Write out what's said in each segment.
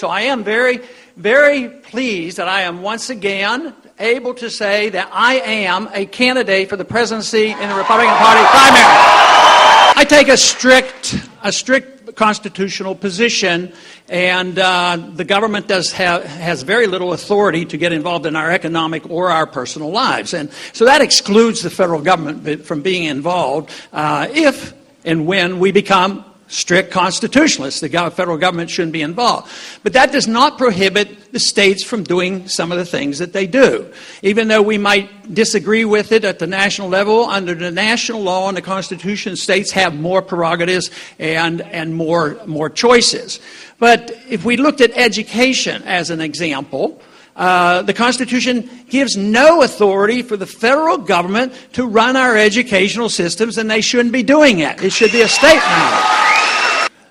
So I am very, very pleased that I am once again able to say that I am a candidate for the presidency in the Republican Party primary. I take a strict constitutional position, and the government has very little authority to get involved in our economic or our personal lives. And so that excludes the federal government from being involved if and when we become strict constitutionalists. The federal government shouldn't be involved. But that does not prohibit the states from doing some of the things that they do. Even though we might disagree with it at the national level, under the national law and the Constitution, states have more prerogatives and more choices. But if we looked at education as an example, the Constitution gives no authority for the federal government to run our educational systems, and they shouldn't be doing it. It should be a state matter.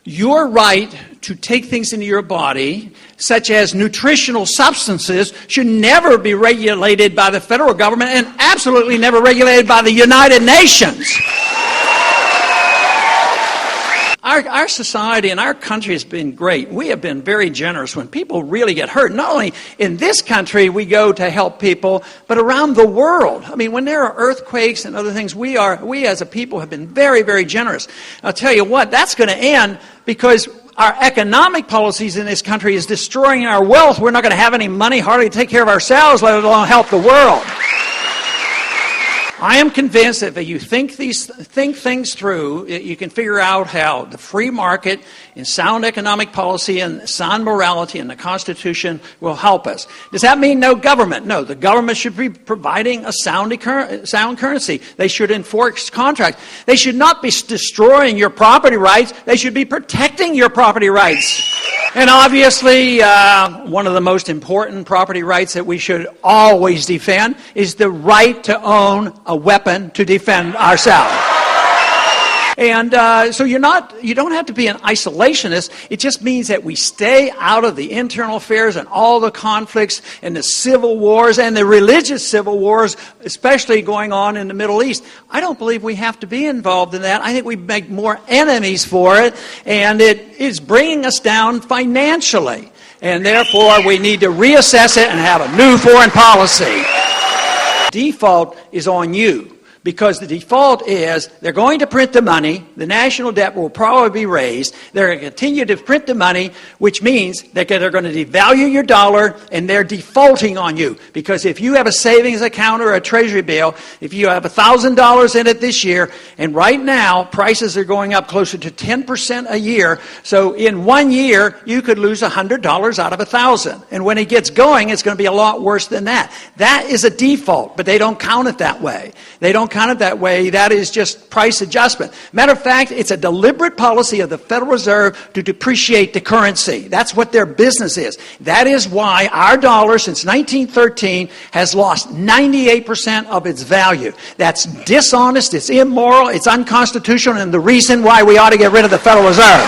Your right to take things into your body, such as nutritional substances, should never be regulated by the federal government and absolutely never regulated by the United Nations. Our society and our country has been great. We have been very generous when people really get hurt. Not only in this country we go to help people, but around the world. I mean, when there are earthquakes and other things, we as a people have been very, very generous. I'll tell you what, that's going to end because our economic policies in this country is destroying our wealth. We're not going to have any money hardly to take care of ourselves, let alone help the world. I am convinced that if you think things through, you can figure out how the free market and sound economic policy and sound morality and the Constitution will help us. Does that mean no government? No, the government should be providing a sound currency. They should enforce contracts. They should not be destroying your property rights. They should be protecting your property rights. And obviously, one of the most important property rights that we should always defend is the right to own a weapon to defend ourselves. And so you don't have to be an isolationist. It just means that we stay out of the internal affairs and all the conflicts and the civil wars and the religious civil wars, especially going on in the Middle East. I don't believe we have to be involved in that. I think we make more enemies for it, and it is bringing us down financially. And therefore, we need to reassess it and have a new foreign policy. Default is on you. Because the default is they're going to print the money, the national debt will probably be raised, they're going to continue to print the money, which means that they're going to devalue your dollar, and they're defaulting on you. Because if you have a savings account or a treasury bill, if you have $1,000 in it this year, and right now prices are going up closer to 10% a year, so in 1 year you could lose $100 out of $1,000. And when it gets going, it's going to be a lot worse than that. That is a default, but they don't count it that way. They don't count it that way. That is just price adjustment. Matter of fact, it's a deliberate policy of the Federal Reserve to depreciate the currency. That's what their business is. That is why our dollar since 1913 has lost 98% of its value. That's dishonest, it's immoral, it's unconstitutional, and the reason why we ought to get rid of the Federal Reserve.